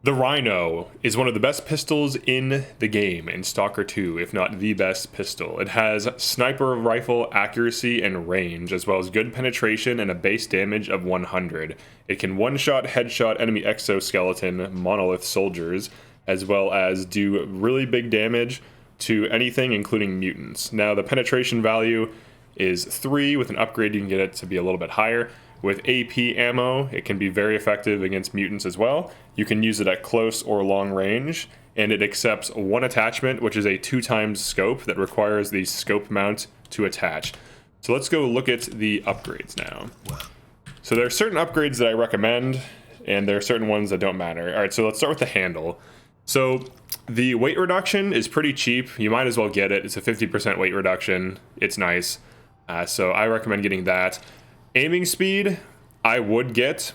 The Rhino is one of the best pistols in the game in Stalker 2, if not the best pistol. It has sniper rifle accuracy and range, as well as good penetration and a base damage of 100. It can one-shot, headshot enemy exoskeleton monolith soldiers, as well as do really big damage to anything, including mutants. Now, the penetration value is 3. With an upgrade, you can get it to be a little bit higher. With AP ammo, it can be very effective against mutants as well. You can use it at close or long range, and it accepts one attachment, which is a 2x scope that requires the scope mount to attach. So let's go look at the upgrades now. So there are certain upgrades that I recommend, and there are certain ones that don't matter. All right, so let's start with the handle. So the weight reduction is pretty cheap. You might as well get it. It's a 50% weight reduction. It's nice. So I recommend getting that. Aiming speed, I would get.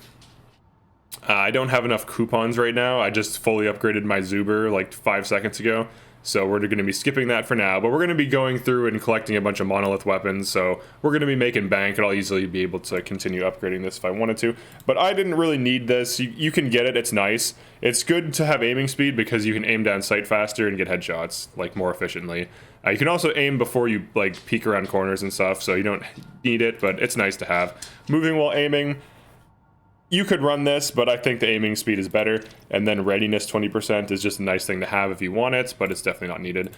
I don't have enough coupons right now. I just fully upgraded my Zuber like 5 seconds ago. So we're going to be skipping that for now. But we're going to be going through and collecting a bunch of monolith weapons. So we're going to be making bank, and I'll easily be able to continue upgrading this if I wanted to. But I didn't really need this. You can get it. It's nice. It's good to have aiming speed because you can aim down sight faster and get headshots like more efficiently. You can also aim before you like peek around corners and stuff, so you don't need it, but it's nice to have. Moving while aiming, you could run this, but I think the aiming speed is better. And then readiness 20% is just a nice thing to have if you want it, but it's definitely not needed.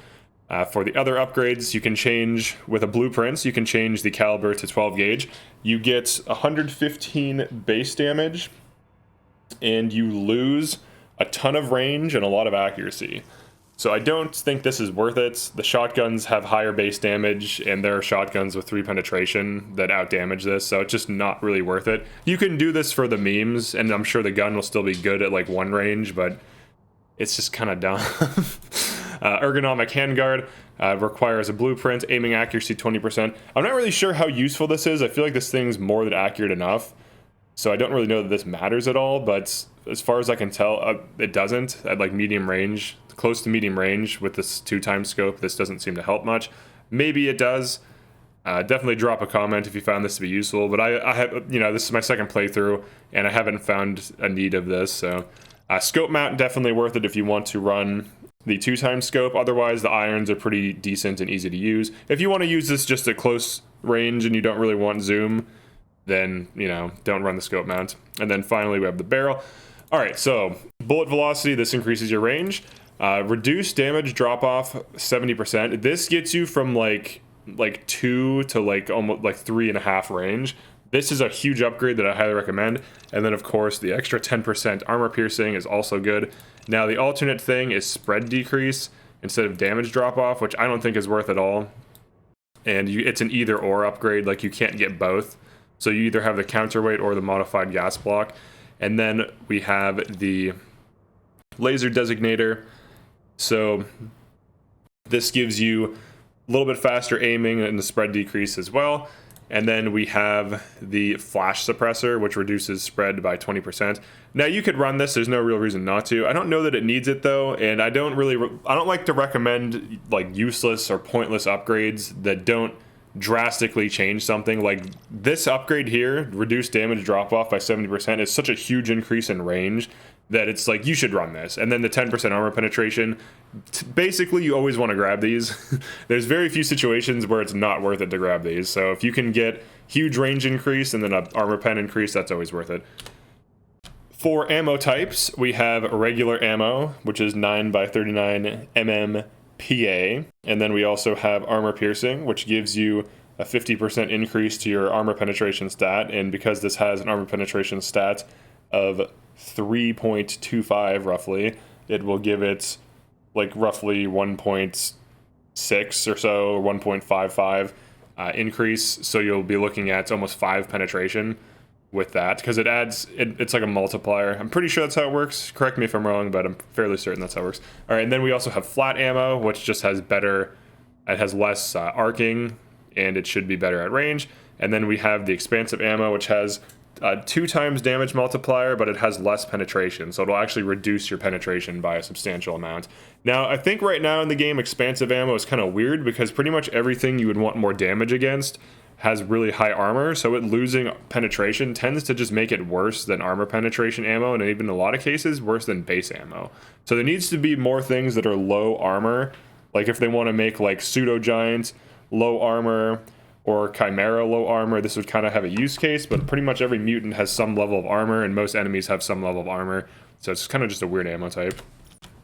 For the other upgrades, you can change with a blueprints. You can change the caliber to 12 gauge. You get 115 base damage, and you lose a ton of range and a lot of accuracy. So I don't think this is worth it. The shotguns have higher base damage, and there are shotguns with 3 penetration that outdamage this, so it's just not really worth it. You can do this for the memes, and I'm sure the gun will still be good at like 1 range, but it's just kind of dumb. Ergonomic handguard requires a blueprint, aiming accuracy 20%. I'm not really sure how useful this is. I feel like this thing's more than accurate enough, so I don't really know that this matters at all, but as far as I can tell, it doesn't at like medium range. Close to medium range with this 2x scope, this doesn't seem to help much. Maybe it does. Definitely drop a comment if you found this to be useful, but I have, this is my second playthrough and I haven't found a need of this. So scope mount, definitely worth it if you want to run the 2x scope. Otherwise, the irons are pretty decent and easy to use. If you want to use this just at close range and you don't really want zoom, then don't run the scope mount. And then finally we have the barrel. All right, so bullet velocity, this increases your range. Reduced damage drop off 70%. This gets you from like 2 to like almost like 3.5 range. This is a huge upgrade that I highly recommend. And then of course the extra 10% armor piercing is also good. Now the alternate thing is spread decrease instead of damage drop off, which I don't think is worth at all. And it's an either or upgrade, like you can't get both. So you either have the counterweight or the modified gas block. And then we have the laser designator. So this gives you a little bit faster aiming and the spread decrease as well. And then we have the flash suppressor, which reduces spread by 20%. Now you could run this, there's no real reason not to. I don't know that it needs it though, and I don't like to recommend like useless or pointless upgrades that don't drastically change something. Like this upgrade here, reduced damage drop off by 70%, is such a huge increase in range that it's like you should run this. And then the 10% armor penetration, basically you always want to grab these. There's very few situations where it's not worth it to grab these. So if you can get huge range increase and then an armor pen increase, that's always worth it. For ammo types, we have regular ammo, which is 9x39 mm PA. And then we also have armor piercing, which gives you a 50% increase to your armor penetration stat. And because this has an armor penetration stat of 3.25 roughly, it will give it like roughly 1.6 or so, or 1.55 increase. So you'll be looking at almost 5 penetration with that, because it's like a multiplier. I'm pretty sure that's how it works. Correct me if I'm wrong, but I'm fairly certain that's how it works. All right, and then we also have flat ammo, which just has less arcing, and it should be better at range. And then we have the expansive ammo, which has 2x damage multiplier, but it has less penetration, so it'll actually reduce your penetration by a substantial amount. Now, I think right now in the game, expansive ammo is kind of weird because pretty much everything you would want more damage against has really high armor, so it losing penetration tends to just make it worse than armor penetration ammo, and even in a lot of cases worse than base ammo. So there needs to be more things that are low armor, like if they want to make like pseudo giants low armor or chimera low armor, this would kind of have a use case. But pretty much every mutant has some level of armor, and most enemies have some level of armor, so it's kind of just a weird ammo type.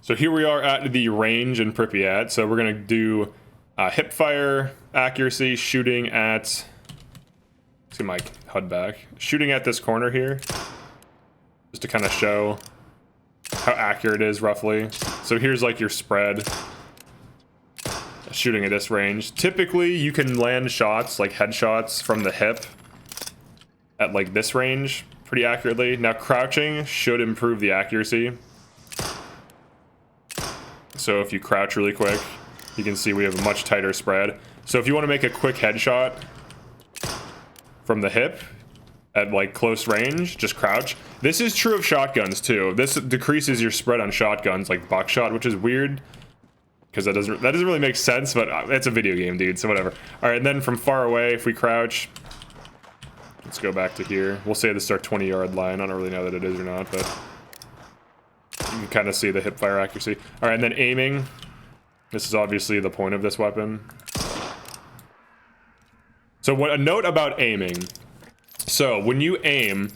So here we are at the range in Pripyat. So we're gonna do hip fire accuracy, shooting at, let's get my HUD back, shooting at this corner here, just to kind of show how accurate it is roughly. So here's like your spread, shooting at this range. Typically you can land shots, like headshots from the hip at like this range pretty accurately. Now crouching should improve the accuracy. So if you crouch really quick, you can see we have a much tighter spread. So if you want to make a quick headshot from the hip at like close range, just crouch. This is true of shotguns too. This decreases your spread on shotguns like buckshot, which is weird because that doesn't really make sense, but it's a video game, dude, so whatever. All right, and then from far away, if we crouch, let's go back to here. We'll say this is our 20-yard line. I don't really know that it is or not, but you can kind of see the hip fire accuracy. All right, and then aiming. This is obviously the point of this weapon. So a note about aiming. So when you aim,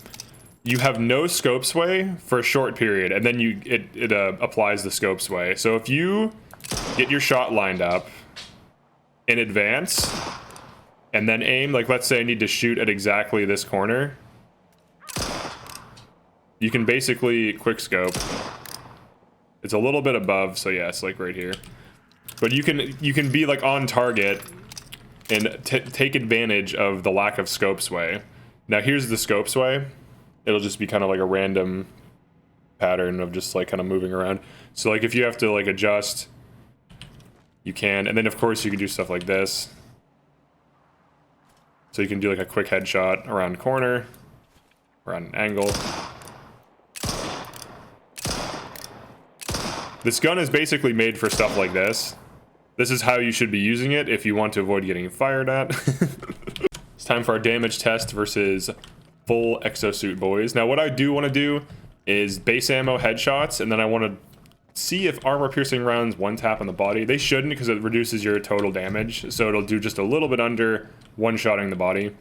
you have no scope sway for a short period, and then it applies the scope sway. So if you get your shot lined up in advance and then aim, like let's say I need to shoot at exactly this corner, you can basically quick scope. It's a little bit above, so yeah, it's like right here. But you can be like on target and take advantage of the lack of scope sway. Now here's the scope sway. It'll just be kind of like a random pattern of just like kind of moving around. So like if you have to like adjust, you can. And then of course you can do stuff like this. So you can do like a quick headshot around corner, around an angle. This gun is basically made for stuff like this. This is how you should be using it if you want to avoid getting fired at. It's time for our damage test versus full exosuit boys. Now what I do want to do is base ammo headshots, and then I want to see if armor piercing rounds one tap on the body. They shouldn't, because it reduces your total damage, so it'll do just a little bit under one-shotting the body.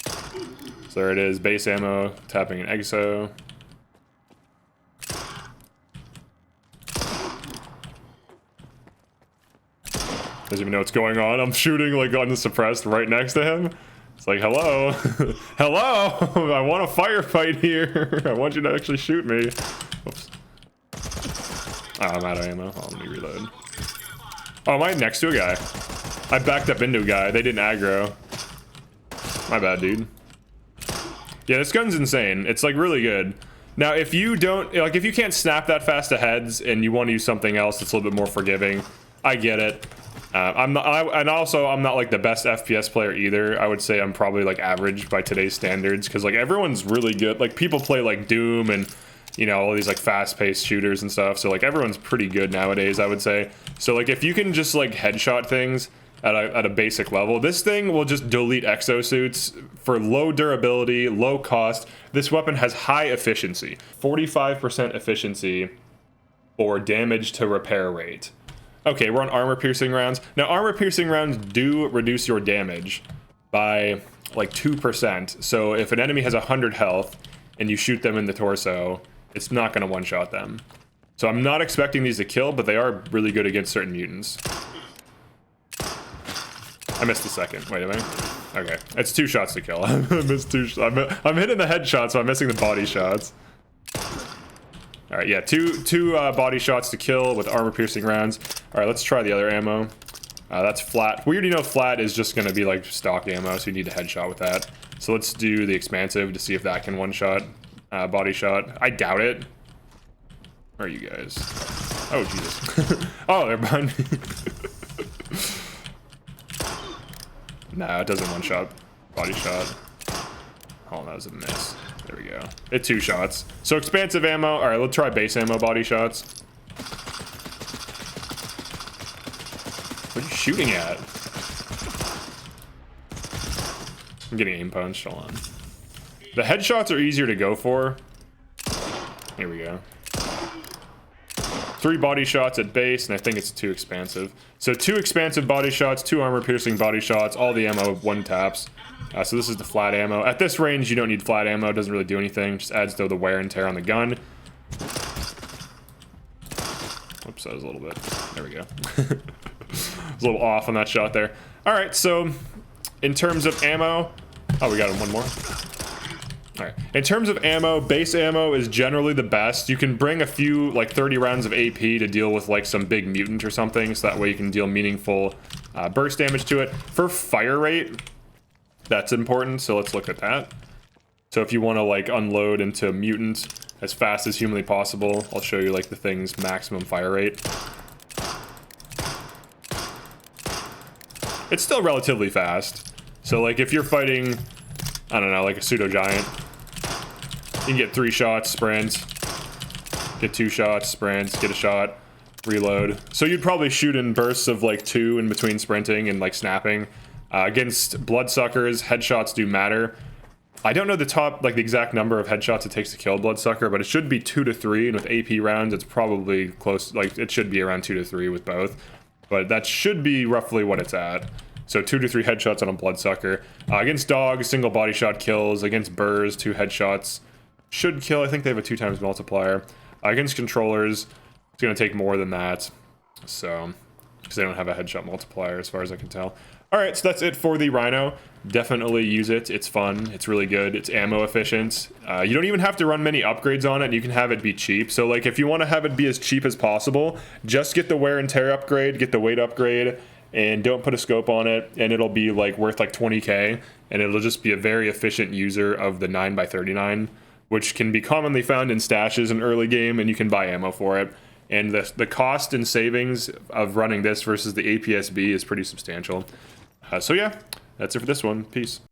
So there it is, base ammo tapping an exo. Doesn't even know what's going on. I'm shooting like unsuppressed right next to him. It's like, hello. Hello, I want a firefight here. I want you to actually shoot me. Oops. Oh, I'm out of ammo. Oh, let me reload. Oh, am I next to a guy? I backed up into a guy. They didn't aggro. My bad, dude. Yeah, this gun's insane. It's like really good. Now, if you don't, like, if you can't snap that fast to heads and you want to use something else that's a little bit more forgiving, I get it. I'm not like the best FPS player either. I would say I'm probably like average by today's standards, because like everyone's really good. Like people play like Doom and, you know, all these like fast-paced shooters and stuff. So like everyone's pretty good nowadays, I would say. So like if you can just like headshot things at a basic level, this thing will just delete exosuits for low durability, low cost. This weapon has high efficiency, 45% efficiency for damage to repair rate. Okay, we're on armor piercing rounds. Now, armor piercing rounds do reduce your damage by like 2%. So if an enemy has 100 health and you shoot them in the torso, it's not going to one-shot them. So I'm not expecting these to kill, but they are really good against certain mutants. I missed the second. Wait a minute. Okay, it's 2 shots to kill. I missed 2 shots. I'm hitting the headshot, so I'm missing the body shots. All right, yeah, two body shots to kill with armor piercing rounds. All right, let's try the other ammo. That's flat. We already know flat is just gonna be like stock ammo, so you need a headshot with that. So let's do the expansive to see if that can one-shot body shot. I doubt it. Where are you guys? Oh, Jesus. Oh, they're behind me. Nah, it doesn't one-shot body shot. Oh, that was a miss. There we go. It's 2 shots. So expansive ammo. All right, let's try base ammo body shots. What are you shooting at? I'm getting aim punched. Hold on. The headshots are easier to go for. Here we go. 3 body shots at base, and I think it's 2 expansive. So 2 expansive body shots, 2 armor-piercing body shots, all the ammo, 1 taps. So this is the flat ammo. At this range, you don't need flat ammo. It doesn't really do anything. Just adds to the wear and tear on the gun. Oops, that was a little bit. There we go. A little off on that shot there. All right, so in terms of ammo, oh, we got one more. All right. In terms of ammo, base ammo is generally the best. You can bring a few, like 30 rounds of AP to deal with like some big mutant or something, so that way you can deal meaningful burst damage to it. For fire rate, that's important, so let's look at that. So if you want to like unload into a mutant as fast as humanly possible, I'll show you like the thing's maximum fire rate. It's still relatively fast. So like if you're fighting, I don't know, like a pseudo giant, you can get 3 shots, sprint, get 2 shots, sprint, get a shot, reload. So you'd probably shoot in bursts of like 2 in between sprinting and like snapping. Against bloodsuckers, headshots do matter. I don't know the exact number of headshots it takes to kill a bloodsucker, but it should be 2 to 3, and with AP rounds, it's probably close, like it should be around 2 to 3 with both. But that should be roughly what it's at. So 2 to 3 headshots on a bloodsucker. Against dogs, single body shot kills. Against burrs, 2 headshots should kill. I think they have a 2 times multiplier. Against controllers, it's going to take more than that. So, because they don't have a headshot multiplier as far as I can tell. All right, so that's it for the Rhino. Definitely use it. It's fun. It's really good. It's ammo efficient. You don't even have to run many upgrades on it, and you can have it be cheap. So like if you want to have it be as cheap as possible, just get the wear and tear upgrade, get the weight upgrade, and don't put a scope on it, and it'll be like worth like 20k, and it'll just be a very efficient user of the 9x39, which can be commonly found in stashes in early game, and you can buy ammo for it. And the cost and savings of running this versus the APSB is pretty substantial. So yeah, that's it for this one. Peace.